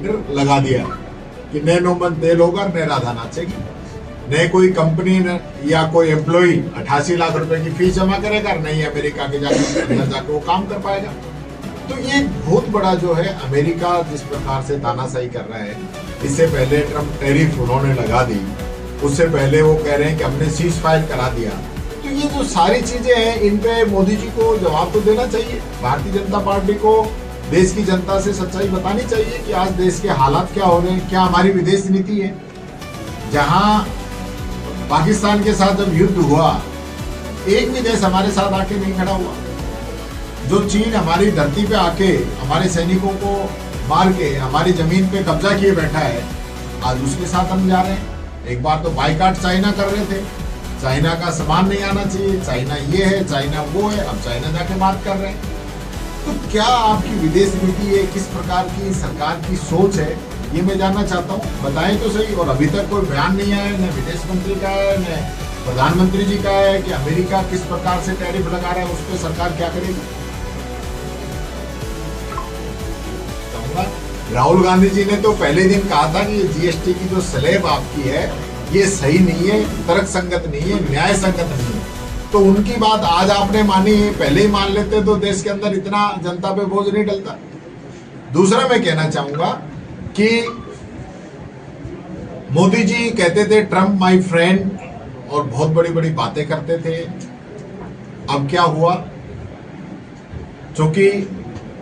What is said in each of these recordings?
Metre लगा दिया कि नए नोमन तेल होगा, नए राधा नाचेगी। नए कोई कंपनी या कोई एम्प्लॉई 88 लाख रुपए की फीस जमा करेगा, नहीं अमेरिका के जाके वो काम कर पाएगा। तो ये बहुत बड़ा जो है अमेरिका जिस प्रकार से तानाशाही कर रहा है। इससे पहले ट्रम्प टैरिफ उन्होंने लगा दी, उससे पहले वो कह रहे हैं कि हमने सीज फायर करा दिया। तो ये जो सारी चीजें हैं, इन पे मोदी जी को जवाब तो देना चाहिए। भारतीय जनता पार्टी को देश की जनता से सच्चाई बतानी चाहिए कि आज देश के हालात क्या हो रहे हैं, क्या हमारी विदेश नीति है। जहां पाकिस्तान के साथ जब युद्ध हुआ, एक भी देश हमारे साथ आके नहीं खड़ा हुआ। जो चीन हमारी धरती पे आके हमारे सैनिकों को मार के हमारी जमीन पे कब्जा किए बैठा है, आज उसके साथ हम जा रहे हैं। एक बार तो बाइकाट चाइना कर रहे थे, चाइना का सामान नहीं आना चाहिए, चाइना ये है, चाइना वो है, अब चाइना जाके बात कर रहे हैं। तो क्या आपकी विदेश नीति है, किस प्रकार की सरकार की सोच है, ये मैं जानना चाहता हूँ। बताएं तो सही। और अभी तक कोई बयान नहीं आया, न विदेश मंत्री का है, न प्रधानमंत्री जी का है कि अमेरिका किस प्रकार से टैरिफ लगा रहा है, उस पर सरकार क्या करेगी। राहुल गांधी जी ने तो पहले दिन कहा था कि ये जीएसटी की जो स्लैब आपकी है ये सही नहीं है, तर्क संगत नहीं है, न्याय संगत नहीं है। तो उनकी बात आज आपने मानी है, पहले ही मान लेते तो देश के अंदर इतना जनता पे बोझ नहीं डलता। दूसरा मैं कहना चाहूंगा कि मोदी जी कहते थे ट्रम्प माय फ्रेंड और बहुत बड़ी बड़ी बातें करते थे। अब क्या हुआ, क्योंकि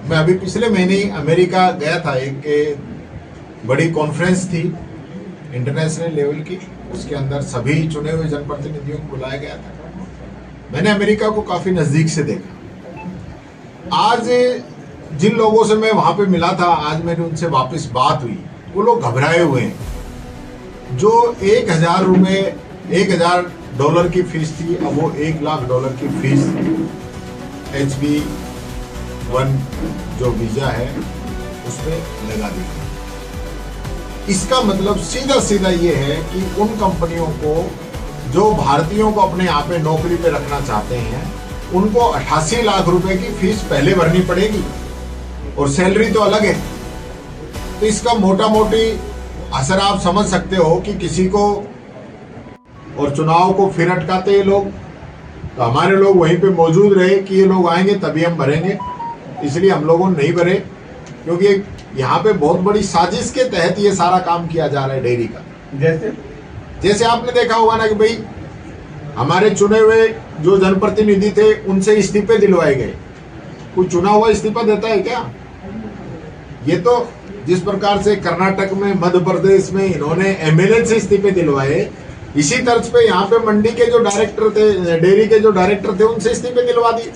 मैं अभी पिछले महीने ही अमेरिका गया था, एक बड़ी कॉन्फ्रेंस थी इंटरनेशनल लेवल की, उसके अंदर सभी चुने हुए जनप्रतिनिधियों को बुलाया गया था। मैंने अमेरिका को काफी नजदीक से देखा। आज जिन लोगों से मैं वहां पे मिला था, आज मेरी उनसे वापस बात हुई, वो लोग घबराए हुए हैं। जो $1,000 की फीस थी, अब वो $1,00,000 की फीस HB1 जो वीजा है उसमें लगा दी। इसका मतलब सीधा सीधा ये है कि उन कंपनियों को जो भारतीयों को अपने यहाँ पे नौकरी पे रखना चाहते हैं, उनको 88 लाख रुपए की फीस पहले भरनी पड़ेगी और सैलरी तो अलग है। तो इसका मोटा मोटी असर आप समझ सकते हो कि किसी को, और चुनाव को फिर अटकाते ये लोग। तो हमारे लोग वहीं पे मौजूद रहे कि ये लोग आएंगे तभी हम भरेंगे, इसलिए हम लोगों ने नहीं भरे, क्योंकि यहाँ पे बहुत बड़ी साजिश के तहत ये सारा काम किया जा रहा है डेयरी का। जैसे आपने देखा होगा ना कि भाई हमारे चुने हुए जो जनप्रतिनिधि थे उनसे इस्तीफे दिलवाए गए। कोई चुना हुआ इस्तीफा देता है क्या? ये तो जिस प्रकार से कर्नाटक में, मध्य प्रदेश में इन्होंने एमएलए से इस्तीफे दिलवाए, इसी तर्ज पे यहाँ पे मंडी के जो डायरेक्टर थे, डेयरी के जो डायरेक्टर थे, उनसे इस्तीफे दिलवा दिए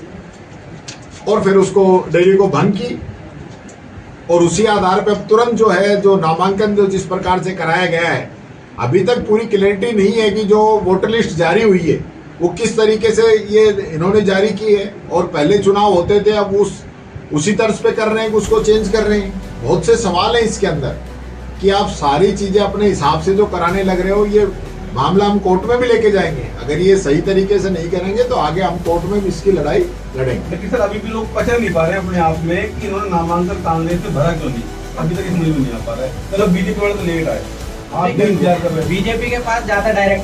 और फिर उसको डेयरी को भंग की। और उसी आधार पे अब तुरंत जो है, जो नामांकन जो जिस प्रकार से कराया गया है, अभी तक पूरी क्लैरिटी नहीं है कि जो वोटर लिस्ट जारी हुई है वो किस तरीके से ये इन्होंने जारी की है। और पहले चुनाव होते थे, अब उसी तर्ज पे कर रहे हैं कि उसको चेंज कर रहे हैं। बहुत से सवाल हैं इसके अंदर कि आप सारी चीजें अपने हिसाब से जो कराने लग रहे हो, ये मामला हम कोर्ट में भी लेके जाएंगे। अगर ये सही तरीके से नहीं करेंगे तो आगे हम कोर्ट में भी इसकी लड़ाई लड़ेंगे। लेकिन सर अभी भी लोग पहचान नहीं पा रहे हैं अपने आप में कि इन्होंने नामांकन कांग्रेस से भरा क्यों नहीं, अभी तक समझ में नहीं आ पा रहा है। चलो बीजेपी वाले तो लेट आए, आप भी इंतजार कर रहे हैं। बीजेपी के पास ज्यादा डायरेक्ट